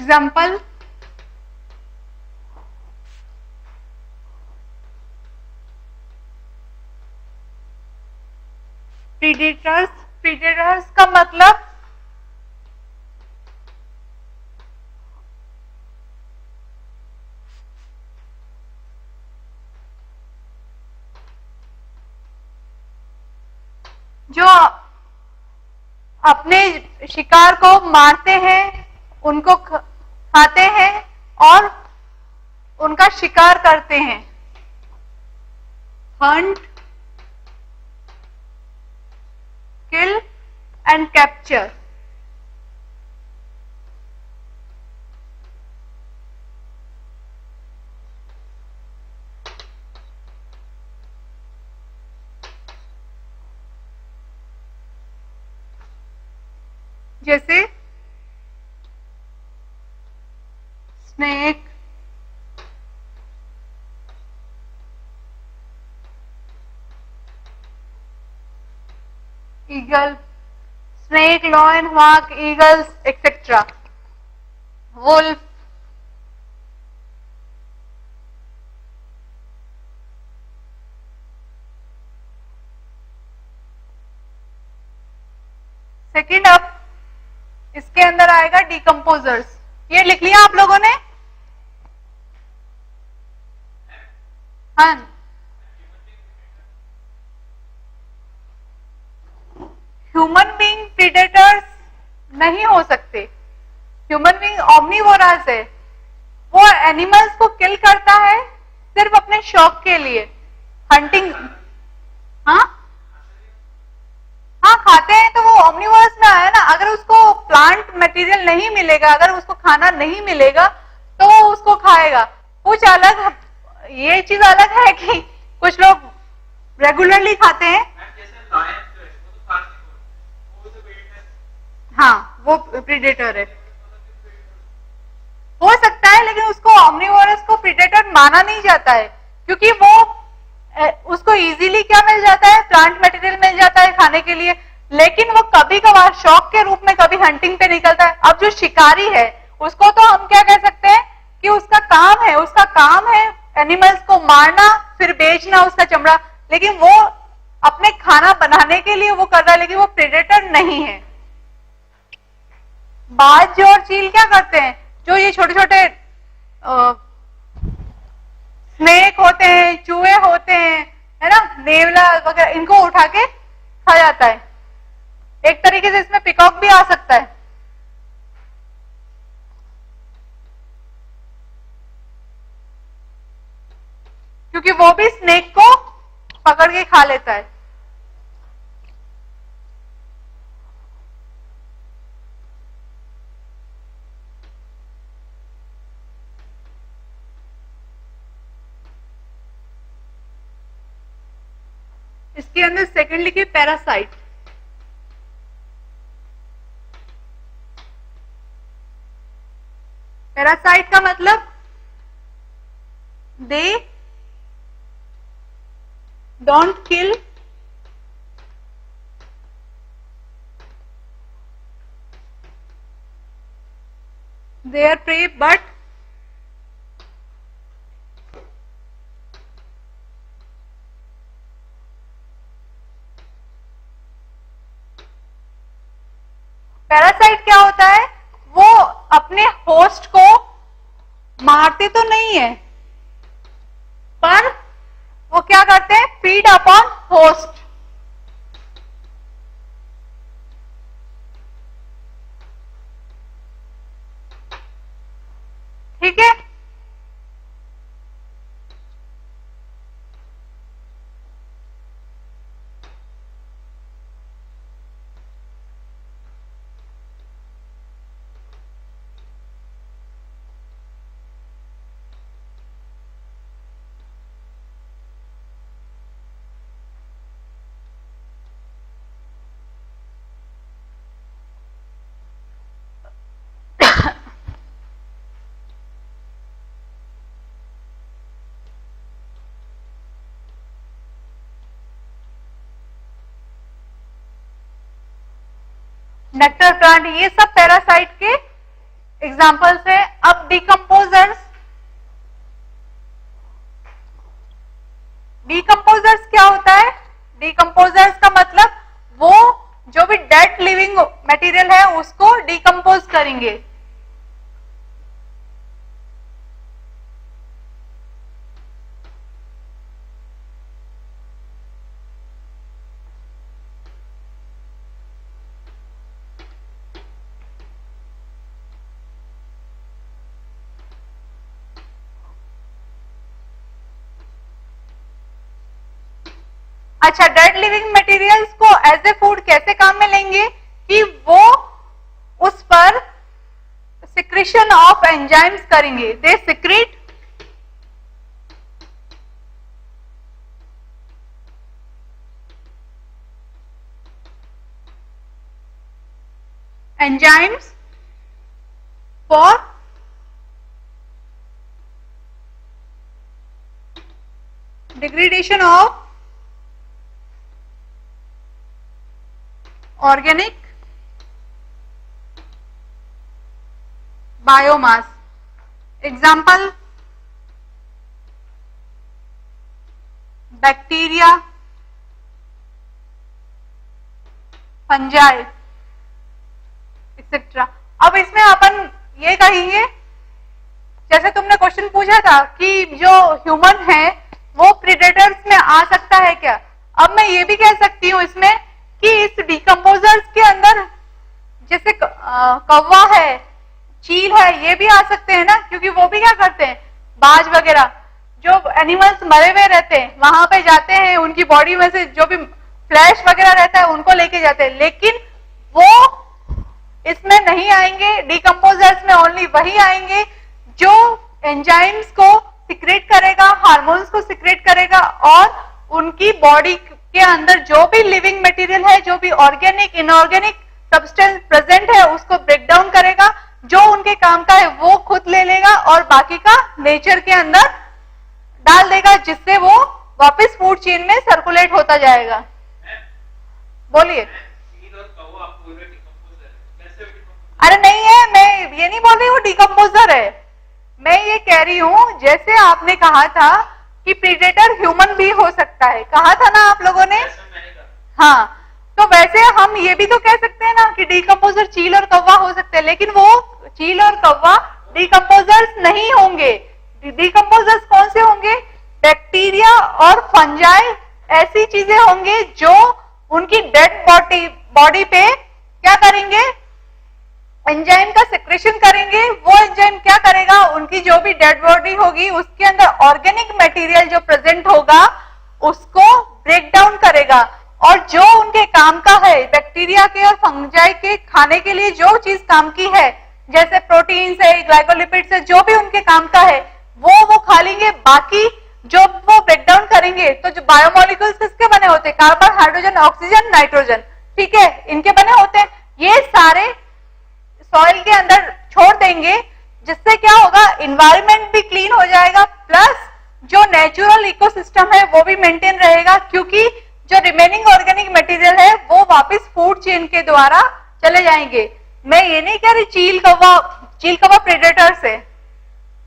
Example, predators, predators का मतलब जो अपने शिकार को मारते हैं, उनको खाते हैं और उनका शिकार करते हैं। Hunt, kill and capture. जैसे snake, eagle, snake, lion, hawk, eagles etcetera, wolf, second अब इसके अंदर आएगा डिकम्पोजर्स। ये लिख लिया आप लोगों ने? हाँ, ह्यूमन बीइंग प्रीडेटर्स नहीं हो सकते। ह्यूमन बीइंग ओमनीवोरस है, वो एनिमल्स को किल करता है सिर्फ अपने शौक के लिए, हंटिंग। हाँ हाँ, खाते हैं तो वो ओमनीवोरस में आया ना। अगर उसको प्लांट मटेरियल नहीं मिलेगा, अगर उसको खाना नहीं मिलेगा तो वो उसको खाएगा। कुछ अलग, ये चीज अलग है कि कुछ लोग रेगुलरली खाते हैं। हाँ, वो प्रीडेटर है, हो सकता है, लेकिन उसको ओमनीवोरस को प्रीडेटर माना नहीं जाता है, क्योंकि वो उसको इजीली क्या मिल जाता है, प्लांट मटेरियल मिल जाता है खाने के लिए। लेकिन वो कभी कभार शौक के रूप में कभी हंटिंग पे निकलता है। अब जो शिकारी है उसको तो हम क्या कह सकते हैं कि उसका काम है एनिमल्स को मारना, फिर बेचना उसका चमड़ा, लेकिन वो अपने खाना बनाने के लिए वो कर रहा है, लेकिन वो प्रेडेटर नहीं है। बाज और चील क्या करते हैं, जो ये छोटे छोटे स्नेक होते हैं, चूहे होते हैं, है ना, नेवला वगैरह, इनको उठा के खा जाता है। एक तरीके से इसमें पिकॉक भी आ सकता है। क्योंकि वो भी स्नेक को पकड़ के खा लेता है। इसके अंदर सेकंड लिखिए पैरासाइट। पैरासाइट का मतलब they don't kill their prey but parasite क्या होता है, वो अपने होस्ट को मारते तो नहीं है, पर वो क्या करते हैं, फीड अपॉन होस्ट। ठीक है, नेक्टर प्लांट, ये सब पैरासाइट के एग्जाम्पल्स है। अब डिकम्पोजर्स, डिकम्पोजर्स क्या होता है? डिकम्पोजर्स का मतलब वो जो भी डेड लिविंग मटेरियल है उसको डिकम्पोज करेंगे। अच्छा, डेड लिविंग मटेरियल्स को एज ए फूड कैसे काम में लेंगे कि वो उस पर सिक्रेशन ऑफ एंजाइम्स करेंगे। They secrete enzymes for degradation of organic biomass. Example bacteria, fungi etcetera. अब इसमें अपन ये कहेंगे, जैसे तुमने क्वेश्चन पूछा था कि जो ह्यूमन है वो प्रीडेटर्स में आ सकता है क्या? अब मैं ये भी कह सकती हूँ इसमें कि इस डिकम्पोजर्स के अंदर जैसे कौवा है, चील है, ये भी आ सकते हैं ना, क्योंकि वो भी क्या करते हैं, बाज वगैरह जो एनिमल्स मरे हुए रहते हैं वहां पे जाते हैं, उनकी बॉडी में से जो भी फ्लैश वगैरह रहता है उनको लेके जाते हैं, लेकिन वो इसमें नहीं आएंगे। डिकम्पोजर्स में ओनली वही आएंगे जो एंजाइम्स को सिक्रेट करेगा, हार्मोन्स को सिक्रेट करेगा और उनकी बॉडी के अंदर जो भी लिविंग मटेरियल है, जो भी ऑर्गेनिक इनऑर्गेनिक सब्सटेंस प्रेजेंट है उसको ब्रेक डाउन करेगा। जो उनके काम का है वो खुद ले लेगा और बाकी का नेचर के अंदर डाल देगा, जिससे वो वापस फूड चेन में सर्कुलेट होता जाएगा। बोलिए। अरे नहीं है, मैं ये नहीं बोल रही हूँ डिकम्पोजर है, मैं ये कह रही हूँ जैसे आपने कहा था कि प्रीडेटर ह्यूमन भी हो सकता है, कहा था ना आप लोगों ने? हाँ, तो वैसे हम ये भी तो कह सकते हैं ना कि डिकम्पोजर चील और कौवा हो सकते हैं, लेकिन वो चील और कौवा डिकम्पोजर्स नहीं होंगे। डिकम्पोजर्स कौन से होंगे? बैक्टीरिया और फंजाई ऐसी चीजें होंगे जो उनकी डेड बॉडी पे क्या करेंगे, एंजाइम का सिक्रेशन करेंगे। वो एंजाइम क्या करेगा, उनकी जो भी डेड बॉडी होगी उसके अंदर ऑर्गेनिक मटेरियल जो प्रेजेंट होगा उसको ब्रेक डाउन करेगा, और जो उनके काम का है, बैक्टीरिया के और फंजाई के खाने के लिए जो चीज काम की है, जैसे प्रोटीन से, ग्लाइकोलिपिड से, जो भी उनके काम का है वो खा लेंगे। बाकी जो वो ब्रेक डाउन करेंगे, तो जो बायोमोलिक्यूल्स किसके बने होते हैं? कार्बन, हाइड्रोजन, ऑक्सीजन, नाइट्रोजन, ठीक है, इनके बने होते हैं। ये सारे सॉइल के अंदर छोड़ देंगे, जिससे क्या होगा, इन्वायरमेंट भी क्लीन हो जाएगा, प्लस जो नेचुरल इकोसिस्टम है वो भी मेंटेन रहेगा, क्योंकि जो रिमेनिंग ऑर्गेनिक मटेरियल है वो वापस फूड चेन के द्वारा चले जाएंगे। मैं ये नहीं कह रही चील कौवा प्रेडेटर्स है,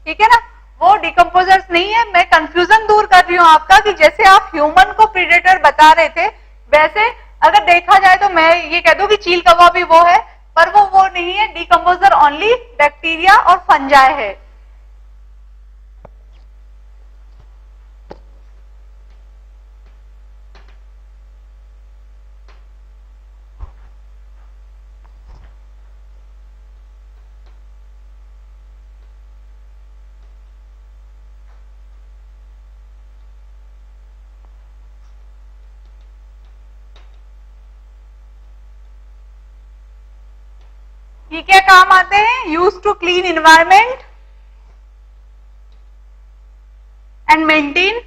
ठीक है ना, वो डिकम्पोजर्स नहीं है। मैं कंफ्यूजन दूर कर रही हूँ आपका, कि जैसे आप ह्यूमन को प्रेडेटर बता रहे थे, वैसे अगर देखा जाए तो मैं ये कह दूं कि चील कौवा भी वो है, पर वो नहीं है। डिकम्पोजर ओनली बैक्टीरिया और फंजाई है। ये क्या काम आते हैं? Use to clean environment and maintain,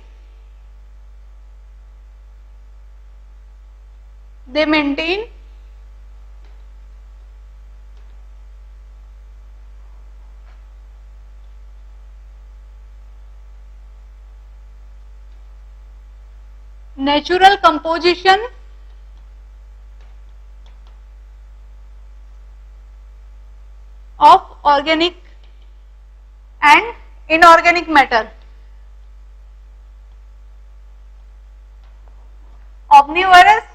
they maintain natural composition of organic and inorganic matter. Omnivorous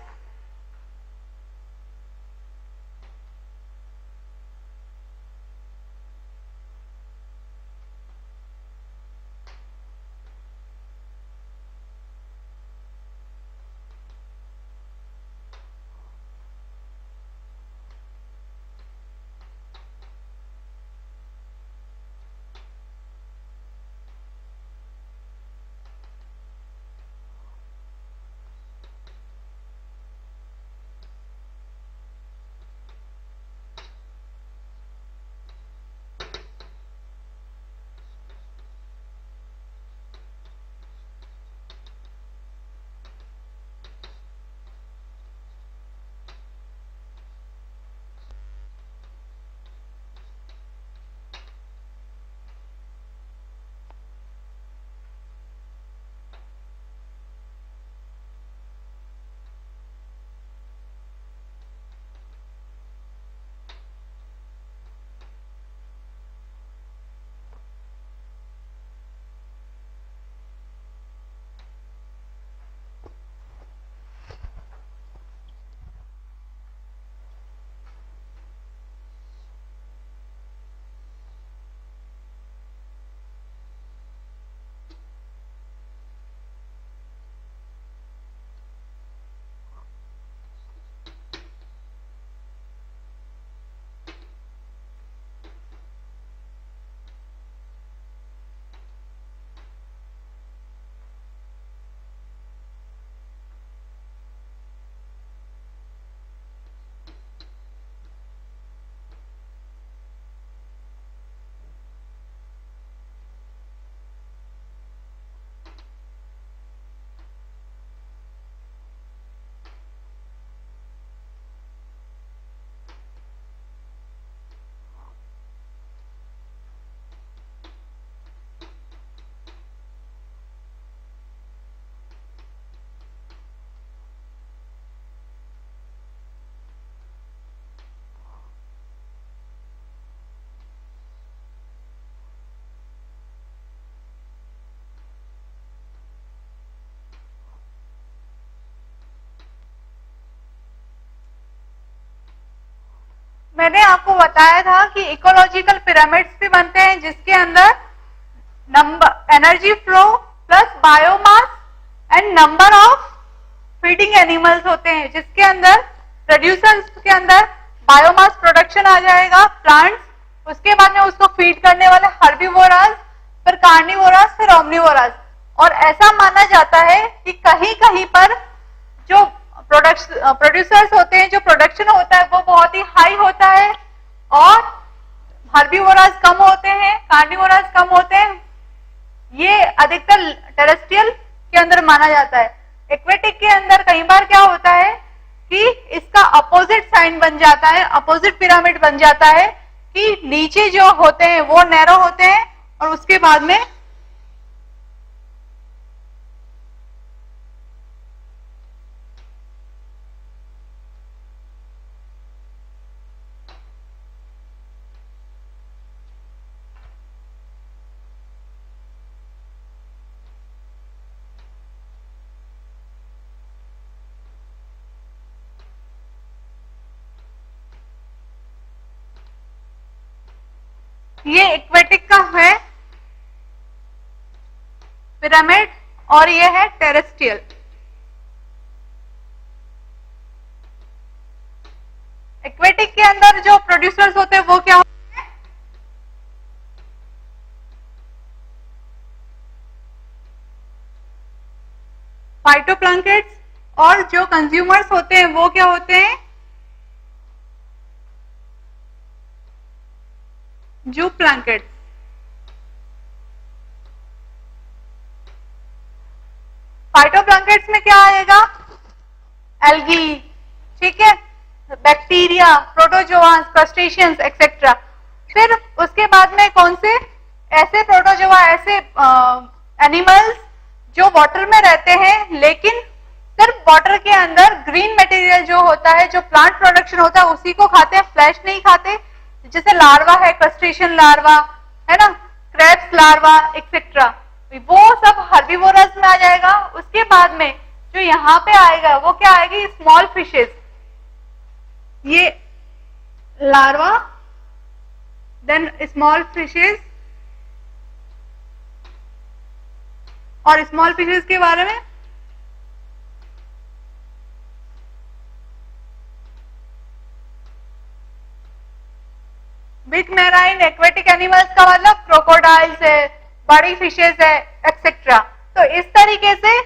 मैंने आपको बताया था कि इकोलॉजिकल पिरामिड्स भी बनते हैं जिसके अंदर number energy flow plus biomass and number of feeding animals होते हैं, जिसके अंदर प्रोड्यूसर्स के अंदर बायोमास प्रोडक्शन आ जाएगा प्लांट्स, उसके बाद में उसको फीड करने वाले हर्बीवोरास, फिर कार्निवोरास, फिर ओमनिवोरास। और ऐसा माना जाता है कि कहीं कहीं पर जो प्रोड्यूसर्स होते हैं, जो प्रोडक्शन होता है वो बहुत ही हाई होता है और हर्बीवोरास कम होते हैं, कार्निवोरास कम होते हैं। ये अधिकतर टेरेस्ट्रियल के अंदर माना जाता है। एक्वेटिक के अंदर कई बार क्या होता है कि इसका अपोजिट साइन बन जाता है, अपोजिट पिरामिड बन जाता है कि नीचे जो होते हैं वो नैरो होते हैं और उसके बाद में ये एक्वेटिक का है पिरामिड और ये है टेरेस्ट्रियल। एक्वेटिक के अंदर जो प्रोड्यूसर्स होते हैं वो क्या होते हैं? फाइटोप्लैंक्टन्स। और जो कंज्यूमर्स होते हैं वो क्या होते हैं? जूप्लैंक्टन्स। फाइटोप्लैंक्टन्स में क्या आएगा? एल्गी, ठीक है, बैक्टीरिया, प्रोटोजोआस, क्रस्टेशियंस एक्सेट्रा। फिर उसके बाद में कौन से ऐसे प्रोटोजोआ, ऐसे एनिमल्स जो वाटर में रहते हैं लेकिन सिर्फ वाटर के अंदर ग्रीन मटेरियल जो होता है, जो प्लांट प्रोडक्शन होता है उसी को खाते हैं, फ्लैश नहीं खाते। जैसे लार्वा है, क्रस्टेशियन लार्वा है ना, क्रैब्स लार्वा एक्सेट्रा, वो सब हर्बीवोरस में आ जाएगा। उसके बाद में जो यहाँ पे आएगा वो क्या आएगी, स्मॉल फिशेस, ये लार्वा, देन स्मॉल फिशेस। और स्मॉल फिशेस के बारे में बिग मैराइन एक्वेटिक एनिमल्स का मतलब क्रोकोडाइल्स है, बड़ी फिशेस है एक्सेट्रा। तो इस तरीके से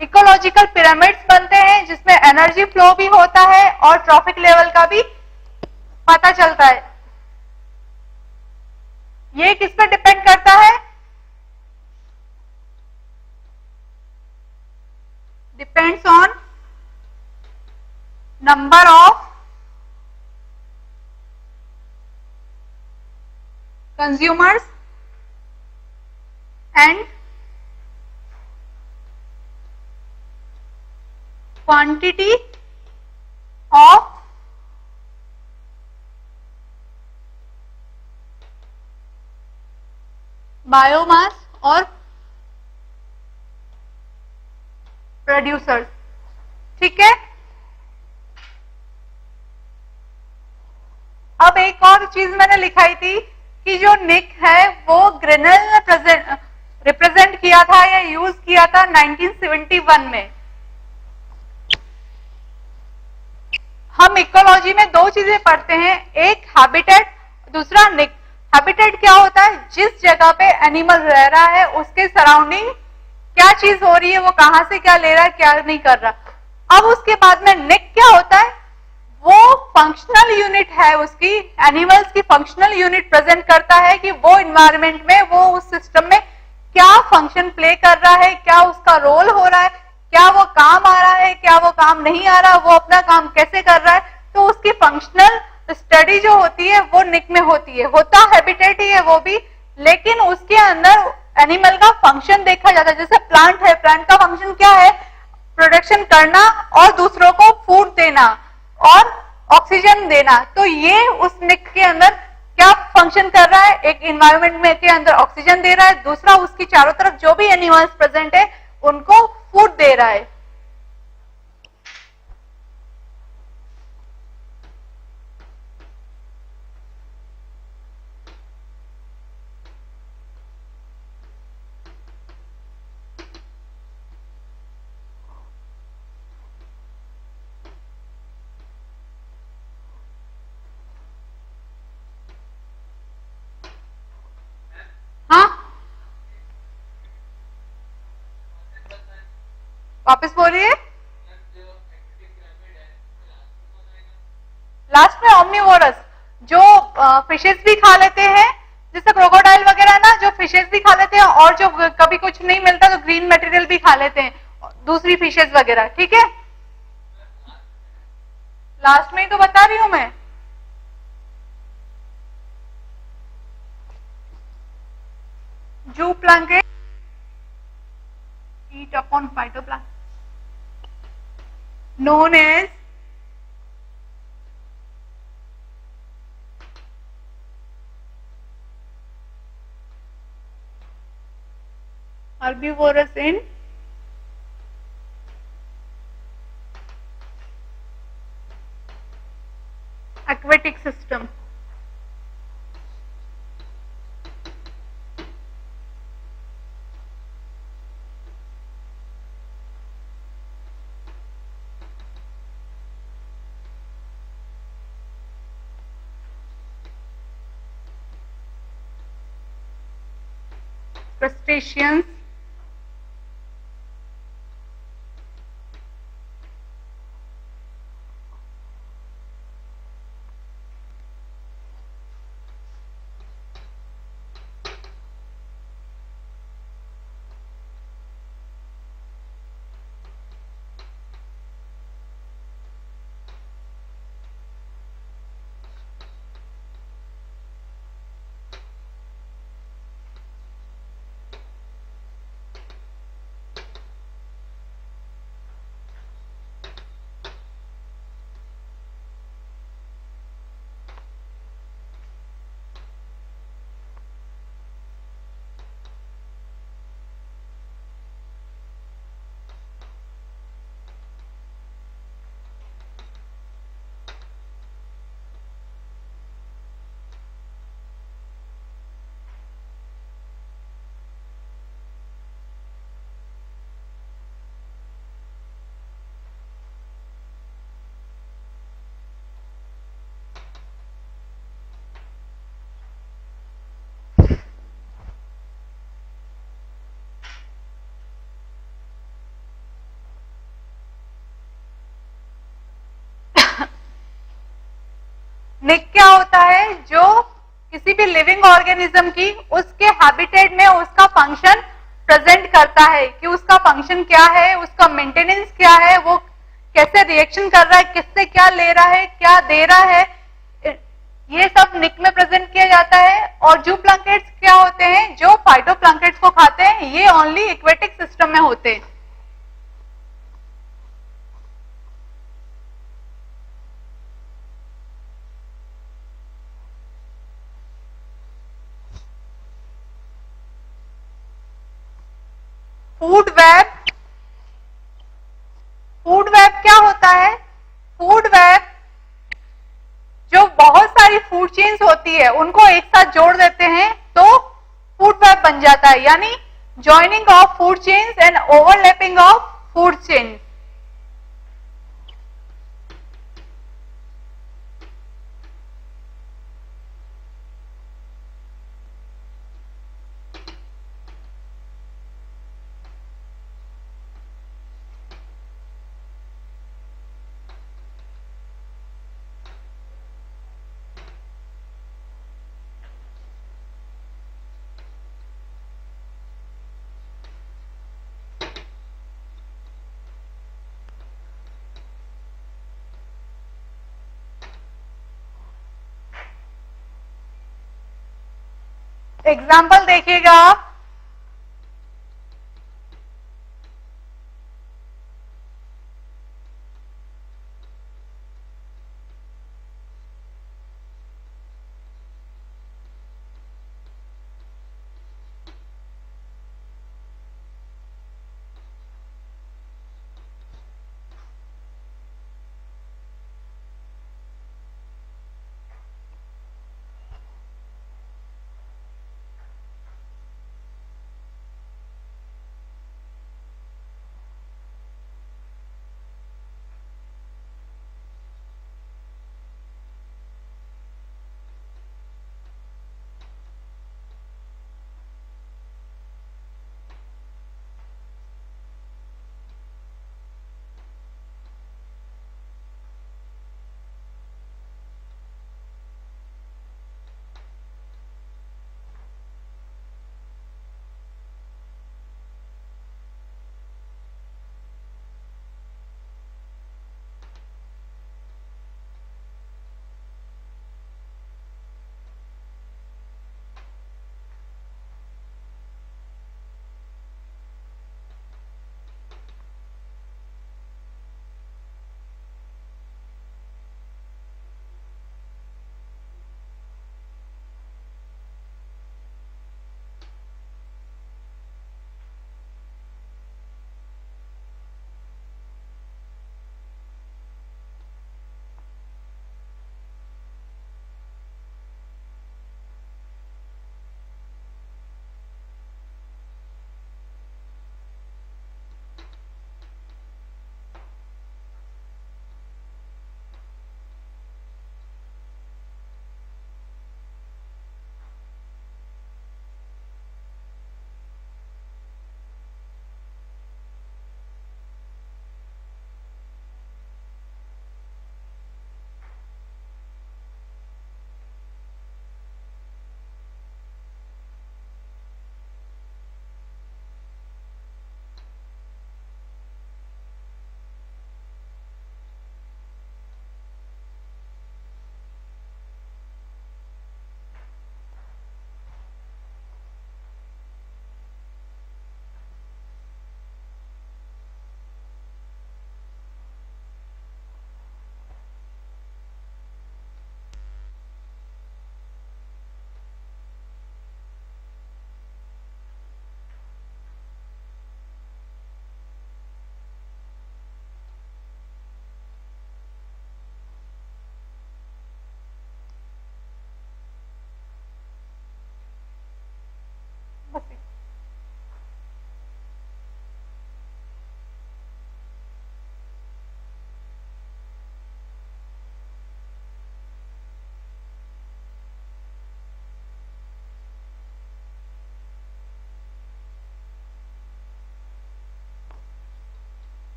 इकोलॉजिकल पिरामिड्स बनते हैं जिसमें एनर्जी फ्लो भी होता है और ट्रॉफिक लेवल का भी पता चलता है। ये किस पे डिपेंड करता है, depends on number of consumers and quantity of biomass और producers। ठीक है, अब एक और चीज मैंने लिखाई थी कि जो निक है वो ग्रेनल ने रिप्रेजेंट किया था या यूज किया था 1971 में। हम इकोलॉजी में दो चीजें पढ़ते हैं, एक हैबिटेट, दूसरा निक। हैबिटेट क्या होता है, जिस जगह पे एनिमल रह रहा है उसके सराउंडिंग क्या चीज हो रही है, वो कहां से क्या ले रहा है, क्या नहीं कर रहा। अब उसके बाद में निक क्या होता है, वो फंक्शनल यूनिट है उसकी, एनिमल्स की फंक्शनल यूनिट प्रेजेंट करता है कि वो इन्वायरमेंट में, वो उस सिस्टम में क्या फंक्शन प्ले कर रहा है, क्या उसका रोल हो रहा है, क्या वो काम आ रहा है, क्या वो काम नहीं आ रहा, वो अपना काम कैसे कर रहा है। तो उसकी फंक्शनल स्टडी जो होती है वो निक में होती है, होता हैबिटेट ही है वो भी, लेकिन उसके अंदर एनिमल का फंक्शन देखा जाता है। जैसे प्लांट है, प्लांट का फंक्शन क्या है, प्रोडक्शन करना और दूसरों को फूड देना और ऑक्सीजन देना। तो ये उस निक के अंदर क्या फंक्शन कर रहा है, एक एनवायरनमेंट में के अंदर ऑक्सीजन दे रहा है, दूसरा उसकी चारों तरफ जो भी एनिमल्स प्रेजेंट है उनको फूड दे रहा है। हाँ, वापस बोलिए। लास्ट में ओमनिवोरस, जो फिशेस भी खा लेते हैं, जैसे क्रोकोडाइल वगैरह ना, जो फिशेस भी खा लेते हैं और जो कभी कुछ नहीं मिलता तो ग्रीन मटेरियल भी खा लेते हैं, दूसरी फिशेस वगैरह। ठीक है, लास्ट में ही तो बता रही हूं मैं। zooplankton eat upon phytoplankton known as herbivorous in aquatic system। crustaceans, निक क्या होता है? जो किसी भी लिविंग ऑर्गेनिज्म की उसके हैबिटेट में उसका फंक्शन प्रेजेंट करता है कि उसका फंक्शन क्या है, उसका मेंटेनेंस क्या है, वो कैसे रिएक्शन कर रहा है, किससे क्या ले रहा है, क्या दे रहा है, ये सब निक में प्रेजेंट किया जाता है। और जू प्लंकेट्स क्या होते हैं? जो फाइटोप्लंकेट्स को खाते हैं, ये ओनली एक्वेटिक सिस्टम में होते हैं। फूड वेब, फूड वेब क्या होता है? फूड वेब जो बहुत सारी फूड चेन्स होती है उनको एक साथ जोड़ देते हैं तो फूड वेब बन जाता है, यानी joining of food chains and overlapping of food chains. Example देखिएगा आप,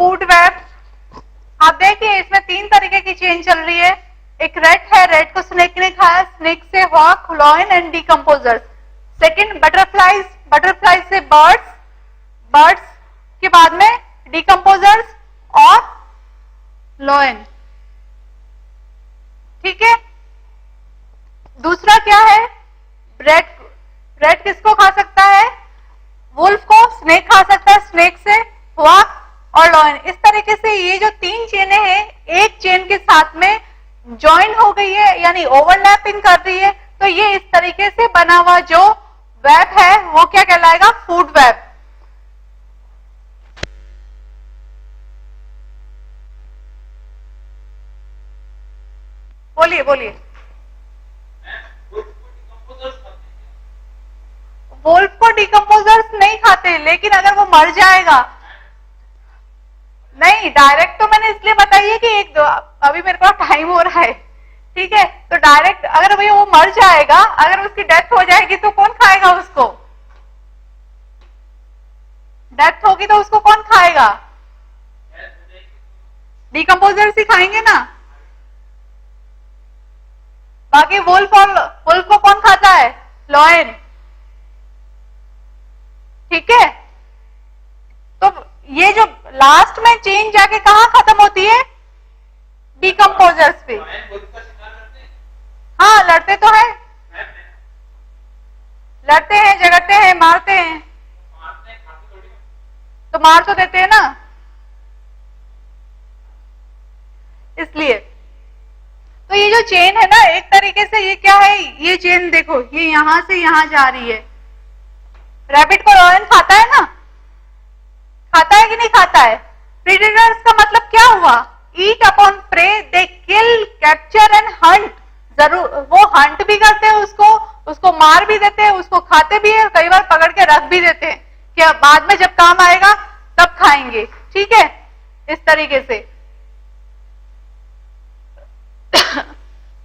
फूड वेब। आप देखिए इसमें 3 तरीके की चेन चल रही है। एक रेट है, रेट को स्नेक ने खाया, स्नेक से hawk, lion and decomposers. Second butterflies, butterflies से बर्ड्स, बर्ड्स के बाद में डिकम्पोजर्स और लॉयन। ठीक है। दूसरा क्या है, रेट, रेट किसको खा सकता है, वुल्फ को, स्नेक खा सकता है, स्नेक से हॉक और लॉयन। इस तरीके से ये जो 3 चेनें हैं एक चेन के साथ में ज्वाइन हो गई है, यानी ओवरलैपिंग कर रही है, तो ये इस तरीके से बना हुआ जो वेब है वो क्या कहलाएगा, फूड वेब। बोलिए बोलिए। वुल्फ को डिकम्पोजर्स नहीं खाते, लेकिन अगर वो मर जाएगा, नहीं डायरेक्ट तो मैंने इसलिए बताई है कि एक दो, अभी मेरे पास टाइम हो रहा है, ठीक है, तो डायरेक्ट अगर भैया वो मर जाएगा, अगर उसकी डेथ हो जाएगी तो कौन खाएगा उसको, डेथ होगी तो उसको कौन खाएगा, डिकम्पोजर्स ही खाएंगे ना। बाकी वुल्फ को कौन खाता है, लॉयन। ठीक है, तो ये जो लास्ट में चेन जाके कहां खत्म होती है, डिकम्पोजर्स पे। हाँ लड़ते तो है, लड़ते हैं, झगड़ते हैं, मारते हैं, तो मार तो देते हैं ना, इसलिए। तो ये जो चेन है ना, एक तरीके से ये क्या है, ये चेन देखो, ये यहां से यहां जा रही है। रैबिट को लॉयन खाता है ना, खाता है कि नहीं खाता है। प्रीडेटर्स का मतलब क्या हुआ, eat upon prey, they kill, capture and hunt. जरूर वो हंट भी करते हैं उसको मार भी देते हैं, उसको खाते भी है, कई बार पकड़ के रख भी देते हैं कि बाद में जब काम आएगा तब खाएंगे। ठीक है, इस तरीके से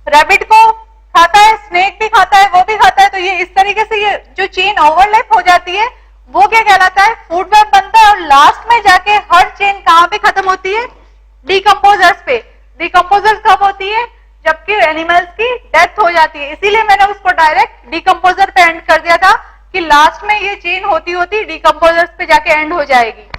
रैबिट को खाता है, स्नेक भी खाता है, वो भी खाता है। तो ये इस तरीके से ये जो चेन ओवरलैप हो जाती है वो क्या कहलाता है, फूड वेब बनता है। और लास्ट में जाके हर चेन कहां पे खत्म होती है, डिकम्पोजर्स पे। डिकम्पोजर्स कब होती है, जबकि एनिमल्स की डेथ हो जाती है। इसीलिए मैंने उसको डायरेक्ट डिकम्पोजर पे एंड कर दिया था कि लास्ट में ये चेन होती होती डिकम्पोजर्स पे जाके एंड हो जाएगी।